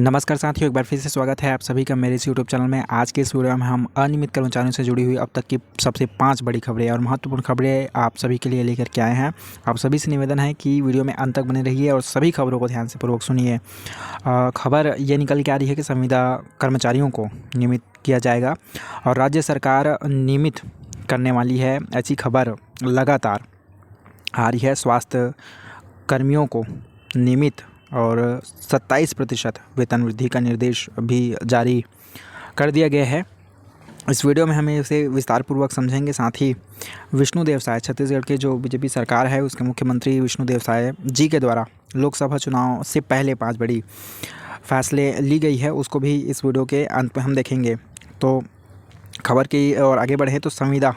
नमस्कार साथियों, एक बार फिर से स्वागत है आप सभी का मेरे इस यूट्यूब चैनल में। आज के इस वीडियो में हम अनियमित कर्मचारियों से जुड़ी हुई अब तक की सबसे 5 बड़ी खबरें और महत्वपूर्ण खबरें आप सभी के लिए लेकर के आए हैं। आप सभी से निवेदन है कि वीडियो में अंत तक बने रहिए और सभी खबरों को ध्यान से पूर्वक सुनिए। खबर ये निकल के आ रही है कि संविदा कर्मचारियों को नियमित किया जाएगा और राज्य सरकार नियमित करने वाली है। ऐसी खबर लगातार आ रही है। स्वास्थ्य कर्मियों को नियमित और 27% वेतन वृद्धि का निर्देश भी जारी कर दिया गया है। इस वीडियो में हमें इसे विस्तार पूर्वक समझेंगे। साथ ही विष्णुदेव साय, छत्तीसगढ़ के जो बीजेपी सरकार है उसके मुख्यमंत्री विष्णुदेव साय जी के द्वारा लोकसभा चुनाव से पहले 5 बड़ी फैसले ली गई है, उसको भी इस वीडियो के अंत में हम देखेंगे। तो खबर की और आगे बढ़े तो संविदा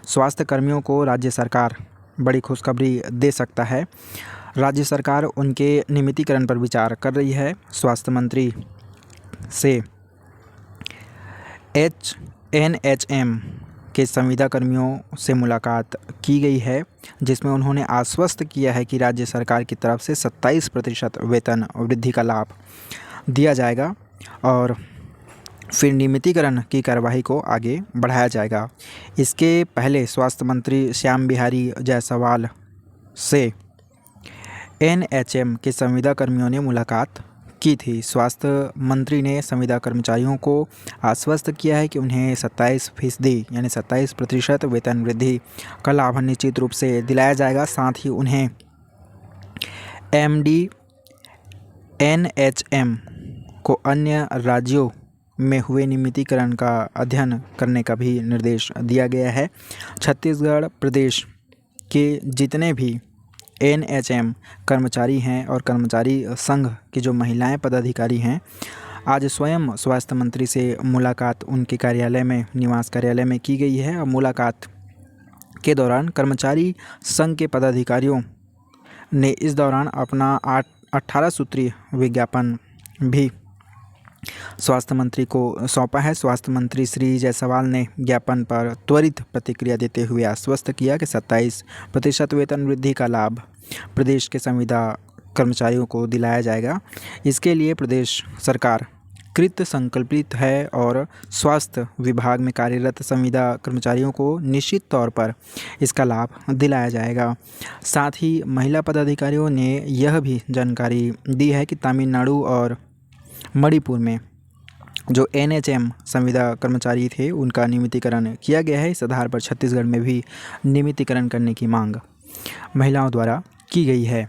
स्वास्थ्य कर्मियों को राज्य सरकार बड़ी खुशखबरी दे सकता है। राज्य सरकार उनके नियमितीकरण पर विचार कर रही है। स्वास्थ्य मंत्री से एनएचएम के संविदा कर्मियों से मुलाकात की गई है, जिसमें उन्होंने आश्वस्त किया है कि राज्य सरकार की तरफ से 27% वेतन वृद्धि का लाभ दिया जाएगा और फिर नियमितीकरण की कार्यवाही को आगे बढ़ाया जाएगा। इसके पहले स्वास्थ्य मंत्री श्याम बिहारी जायसवाल से एनएचएम के संविदा कर्मियों ने मुलाकात की थी। स्वास्थ्य मंत्री ने संविदा कर्मचारियों को आश्वस्त किया है कि उन्हें 27% यानी 27% वेतन वृद्धि का लाभ निश्चित रूप से दिलाया जाएगा। साथ ही उन्हें एमडी एनएचएम को अन्य राज्यों में हुए नियमितीकरण का अध्ययन करने का भी निर्देश दिया गया है। छत्तीसगढ़ प्रदेश के जितने भी एनएचएम कर्मचारी हैं और कर्मचारी संघ की जो महिलाएं पदाधिकारी हैं, आज स्वयं स्वास्थ्य मंत्री से मुलाकात उनके कार्यालय में, निवास कार्यालय में की गई है। और मुलाकात के दौरान कर्मचारी संघ के पदाधिकारियों ने इस दौरान अपना 18 सूत्रीय विज्ञापन भी स्वास्थ्य मंत्री को सौंपा है। स्वास्थ्य मंत्री श्री जायसवाल ने ज्ञापन पर त्वरित प्रतिक्रिया देते हुए आश्वस्त किया कि 27% वेतन वृद्धि का लाभ प्रदेश के संविदा कर्मचारियों को दिलाया जाएगा। इसके लिए प्रदेश सरकार कृत संकल्पित है और स्वास्थ्य विभाग में कार्यरत संविदा कर्मचारियों को निश्चित तौर पर इसका लाभ दिलाया जाएगा। साथ ही महिला पदाधिकारियों ने यह भी जानकारी दी है कि तमिलनाडु और मणिपुर में जो एनएचएम संविदा कर्मचारी थे उनका नियमितीकरण किया गया है। इस आधार पर छत्तीसगढ़ में भी नियमितीकरण करने की मांग महिलाओं द्वारा की गई है।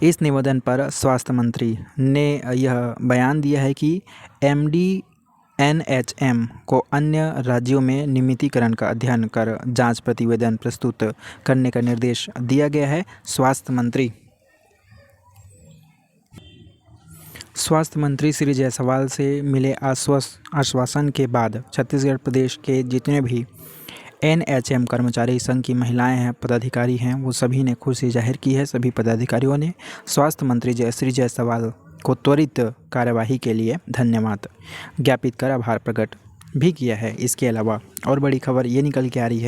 इस निवेदन पर स्वास्थ्य मंत्री ने यह बयान दिया है कि एमडी एनएचएम को अन्य राज्यों में नियमितीकरण का अध्ययन कर जांच प्रतिवेदन प्रस्तुत करने का निर्देश दिया गया है। स्वास्थ्य मंत्री श्री जायसवाल से मिले आश्वासन के बाद छत्तीसगढ़ प्रदेश के जितने भी एनएचएम कर्मचारी संघ की महिलाएं हैं, पदाधिकारी हैं, वो सभी ने खुशी जाहिर की है। सभी पदाधिकारियों ने स्वास्थ्य मंत्री श्री जायसवाल को त्वरित कार्यवाही के लिए धन्यवाद ज्ञापित कर आभार प्रकट भी किया है। इसके अलावा और बड़ी खबर ये निकल के आ रही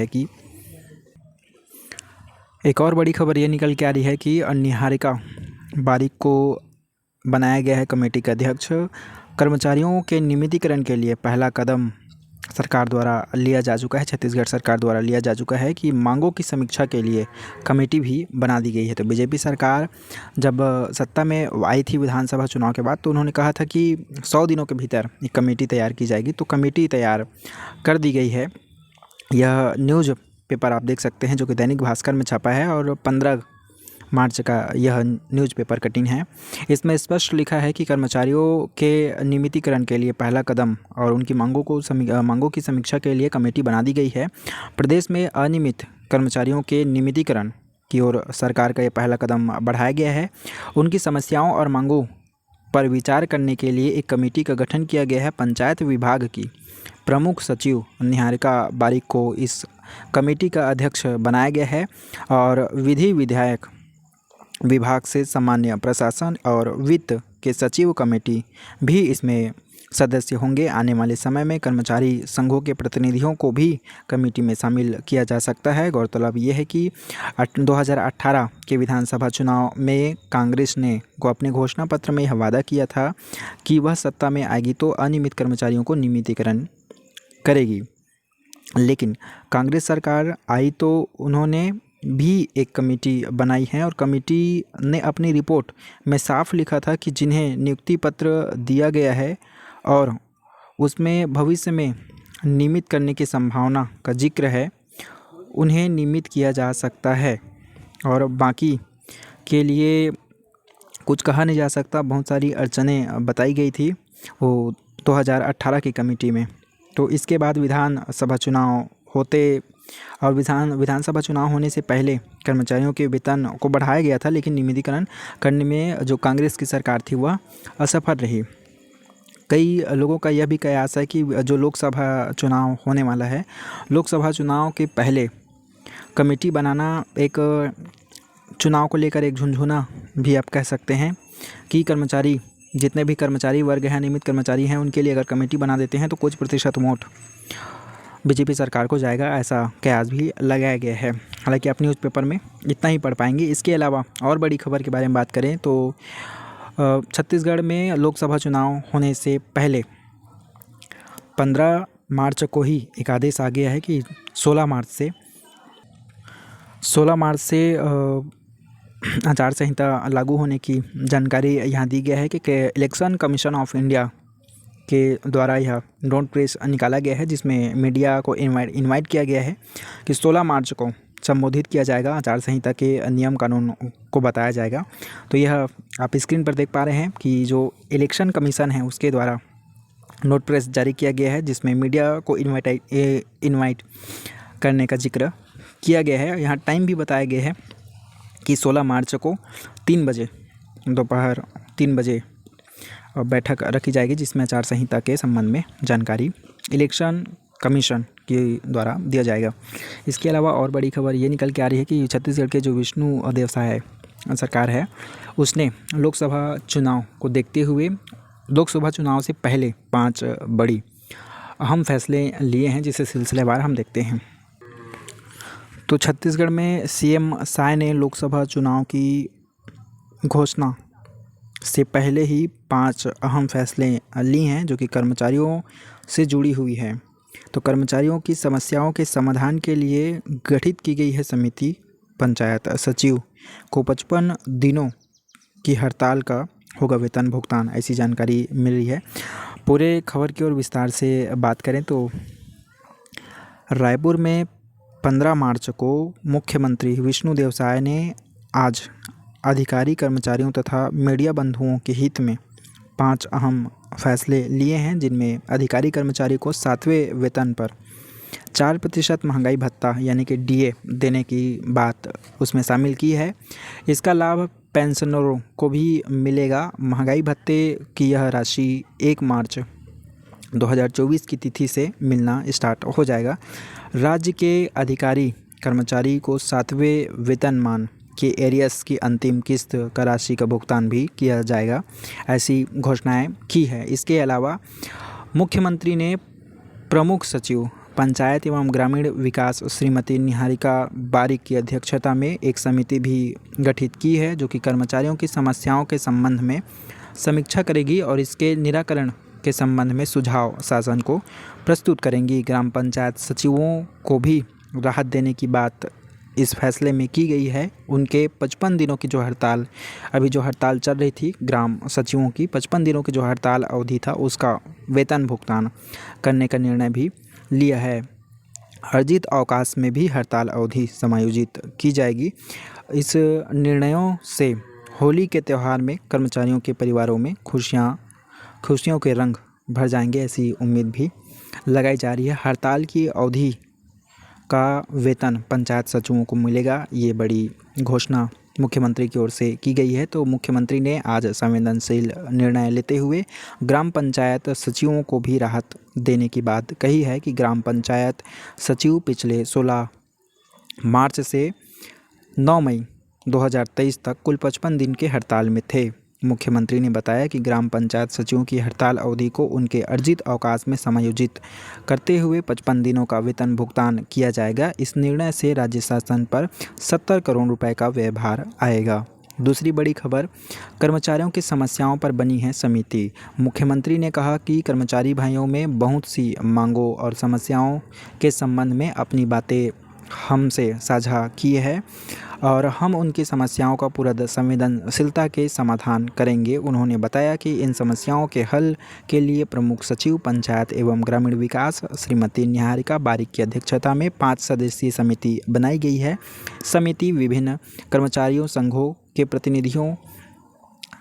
है कि निहारिका बारिक को बनाया गया है कमेटी का अध्यक्ष। कर्मचारियों के नियमितीकरण के लिए पहला कदम सरकार द्वारा लिया जा चुका है, छत्तीसगढ़ सरकार द्वारा लिया जा चुका है कि मांगों की समीक्षा के लिए कमेटी भी बना दी गई है। तो बीजेपी सरकार जब सत्ता में आई थी विधानसभा चुनाव के बाद, तो उन्होंने कहा था कि 100 दिनों के भीतर एक कमेटी तैयार की जाएगी। तो कमेटी तैयार कर दी गई है। यह न्यूज़ पेपर आप देख सकते हैं जो कि दैनिक भास्कर में छपा है और 15 मार्च का यह न्यूज़पेपर कटिंग है। इसमें स्पष्ट लिखा है कि कर्मचारियों के नियमितीकरण के लिए पहला कदम और उनकी मांगों की समीक्षा के लिए कमेटी बना दी गई है। प्रदेश में अनियमित कर्मचारियों के नियमितीकरण की ओर सरकार का यह पहला कदम बढ़ाया गया है। उनकी समस्याओं और मांगों पर विचार करने के लिए एक कमेटी का गठन किया गया है। पंचायत विभाग की प्रमुख सचिव निहारिका बारिक को इस कमेटी का अध्यक्ष बनाया गया है और विधि विधायक विभाग से सामान्य प्रशासन और वित्त के सचिव कमेटी भी इसमें सदस्य होंगे। आने वाले समय में कर्मचारी संघों के प्रतिनिधियों को भी कमेटी में शामिल किया जा सकता है। गौरतलब ये है कि 2018 के विधानसभा चुनाव में कांग्रेस ने अपने घोषणा पत्र में यह वादा किया था कि वह सत्ता में आएगी तो अनियमित कर्मचारियों को नियमितीकरण करेगी। लेकिन कांग्रेस सरकार आई तो उन्होंने भी एक कमेटी बनाई है और कमेटी ने अपनी रिपोर्ट में साफ लिखा था कि जिन्हें नियुक्ति पत्र दिया गया है और उसमें भविष्य में नियमित करने की संभावना का जिक्र है, उन्हें नियमित किया जा सकता है और बाकी के लिए कुछ कहा नहीं जा सकता। बहुत सारी अड़चनें बताई गई थी वो 2018 की कमेटी में। तो इसके बाद विधानसभा चुनाव होते और विधानसभा चुनाव होने से पहले कर्मचारियों के वेतन को बढ़ाया गया था, लेकिन नियमितीकरण करने में जो कांग्रेस की सरकार थी वह असफल रही। कई लोगों का यह भी कयास है कि जो लोकसभा चुनाव होने वाला है, लोकसभा चुनाव के पहले कमेटी बनाना एक चुनाव को लेकर एक झुनझुना भी आप कह सकते हैं कि कर्मचारी, जितने भी कर्मचारी वर्ग हैं, नियमित कर्मचारी हैं, उनके लिए अगर कमेटी बना देते हैं तो कुछ प्रतिशत वोट बीजेपी सरकार को जाएगा, ऐसा कयास भी लगाया गया है। हालांकि आप न्यूज़पेपर में इतना ही पढ़ पाएंगे। इसके अलावा और बड़ी खबर के बारे में बात करें तो छत्तीसगढ़ में लोकसभा चुनाव होने से पहले 15 मार्च को ही एक आदेश आ गया है कि 16 मार्च से आचार संहिता लागू होने की जानकारी यहाँ दी गया है कि इलेक्शन कमीशन ऑफ इंडिया के द्वारा यह नोट प्रेस निकाला गया है, जिसमें मीडिया को इनवाइट किया गया है कि 16 मार्च को संबोधित किया जाएगा, आचार संहिता के नियम कानून को बताया जाएगा। तो यह आप स्क्रीन पर देख पा रहे हैं कि जो इलेक्शन कमीशन है उसके द्वारा नोट प्रेस जारी किया गया है, जिसमें मीडिया को इनवाइट करने का जिक्र किया गया है। यहाँ टाइम भी बताया गया है कि 16 मार्च को 3 बजे, दोपहर 3 बजे बैठक रखी जाएगी, जिसमें आचार संहिता के संबंध में जानकारी इलेक्शन कमीशन के द्वारा दिया जाएगा। इसके अलावा और बड़ी खबर ये निकल के आ रही है कि छत्तीसगढ़ के जो विष्णु देव साय सरकार है, उसने लोकसभा चुनाव को देखते हुए लोकसभा चुनाव से पहले 5 बड़ी अहम फैसले लिए हैं, जिसे सिलसिलेवार हम देखते हैं। तो छत्तीसगढ़ में सीएम साय ने लोकसभा चुनाव की घोषणा से पहले ही 5 अहम फैसले लिए हैं, जो कि कर्मचारियों से जुड़ी हुई है। तो कर्मचारियों की समस्याओं के समाधान के लिए गठित की गई है समिति। पंचायत सचिव को 55 दिनों की हड़ताल का होगा वेतन भुगतान, ऐसी जानकारी मिल रही है। पूरे खबर की ओर विस्तार से बात करें तो रायपुर में 15 मार्च को मुख्यमंत्री विष्णु देव साय ने आज अधिकारी, कर्मचारियों तथा मीडिया बंधुओं के हित में 5 अहम फैसले लिए हैं, जिनमें अधिकारी कर्मचारी को 7वें वेतन पर 4% महंगाई भत्ता यानी कि डीए देने की बात उसमें शामिल की है। इसका लाभ पेंशनरों को भी मिलेगा। महंगाई भत्ते की यह राशि 1 मार्च 2024 की तिथि से मिलना स्टार्ट हो जाएगा। राज्य के अधिकारी कर्मचारी को 7वें वेतनमान के एरियर्स की अंतिम किस्त का राशि का भुगतान भी किया जाएगा, ऐसी घोषणाएं की है। इसके अलावा मुख्यमंत्री ने प्रमुख सचिव पंचायत एवं ग्रामीण विकास श्रीमती निहारिका बारिक की अध्यक्षता में एक समिति भी गठित की है, जो कि कर्मचारियों की समस्याओं के संबंध में समीक्षा करेगी और इसके निराकरण के संबंध में सुझाव शासन को प्रस्तुत करेंगी। ग्राम पंचायत सचिवों को भी राहत देने की बात इस फैसले में की गई है। उनके 55 दिनों की जो हड़ताल, अभी जो हड़ताल चल रही थी ग्राम सचिवों की, 55 दिनों की जो हड़ताल अवधि था उसका वेतन भुगतान करने का निर्णय भी लिया है। अर्जित अवकाश में भी हड़ताल अवधि समायोजित की जाएगी। इस निर्णयों से होली के त्यौहार में कर्मचारियों के परिवारों में खुशियों के रंग भर जाएंगे, ऐसी उम्मीद भी लगाई जा रही है। हड़ताल की अवधि का वेतन पंचायत सचिवों को मिलेगा, ये बड़ी घोषणा मुख्यमंत्री की ओर से की गई है। तो मुख्यमंत्री ने आज संवेदनशील निर्णय लेते हुए ग्राम पंचायत सचिवों को भी राहत देने की बात कही है कि ग्राम पंचायत सचिव पिछले 16 मार्च से 9 मई 2023 तक कुल 55 दिन के हड़ताल में थे। मुख्यमंत्री ने बताया कि ग्राम पंचायत सचिवों की हड़ताल अवधि को उनके अर्जित अवकाश में समायोजित करते हुए 55 दिनों का वेतन भुगतान किया जाएगा। इस निर्णय से राज्य शासन पर 70 करोड़ रुपए का व्यय भार आएगा। दूसरी बड़ी खबर, कर्मचारियों की समस्याओं पर बनी है समिति। मुख्यमंत्री ने कहा कि कर्मचारी भाइयों में बहुत सी मांगों और समस्याओं के संबंध में अपनी बातें हमसे साझा की है और हम उनकी समस्याओं का पूरा संवेदनशीलता के समाधान करेंगे। उन्होंने बताया कि इन समस्याओं के हल के लिए प्रमुख सचिव पंचायत एवं ग्रामीण विकास श्रीमती निहारिका बारिक की अध्यक्षता में 5 सदस्यीय समिति बनाई गई है। समिति विभिन्न कर्मचारियों संघों के प्रतिनिधियों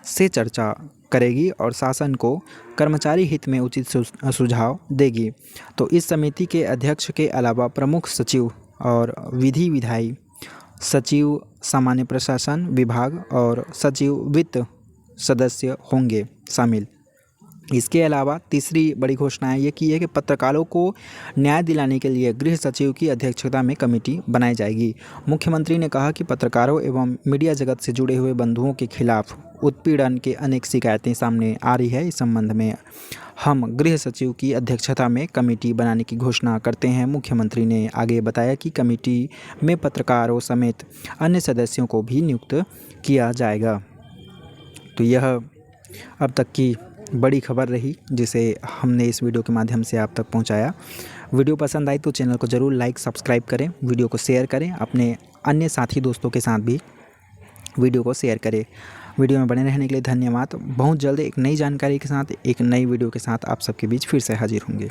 से चर्चा करेगी और शासन को कर्मचारी हित में उचित सुझाव देगी। तो इस समिति के अध्यक्ष के अलावा प्रमुख सचिव और विधायी सचिव सामान्य प्रशासन विभाग और सचिव वित्त सदस्य होंगे शामिल। इसके अलावा तीसरी बड़ी घोषणा ये की है कि पत्रकारों को न्याय दिलाने के लिए गृह सचिव की अध्यक्षता में कमेटी बनाई जाएगी। मुख्यमंत्री ने कहा कि पत्रकारों एवं मीडिया जगत से जुड़े हुए बंधुओं के खिलाफ उत्पीड़न के अनेक शिकायतें सामने आ रही है। इस संबंध में हम गृह सचिव की अध्यक्षता में कमेटी बनाने की घोषणा करते हैं। मुख्यमंत्री ने आगे बताया कि कमेटी में पत्रकारों समेत अन्य सदस्यों को भी नियुक्त किया जाएगा। तो यह अब तक की बड़ी खबर रही जिसे हमने इस वीडियो के माध्यम से आप तक पहुंचाया। वीडियो पसंद आई तो चैनल को ज़रूर लाइक सब्सक्राइब करें, वीडियो को शेयर करें, अपने अन्य साथी दोस्तों के साथ भी वीडियो को शेयर करें। वीडियो में बने रहने के लिए धन्यवाद। बहुत जल्द एक नई जानकारी के साथ, एक नई वीडियो के साथ आप सबके बीच फिर से हाजिर होंगे।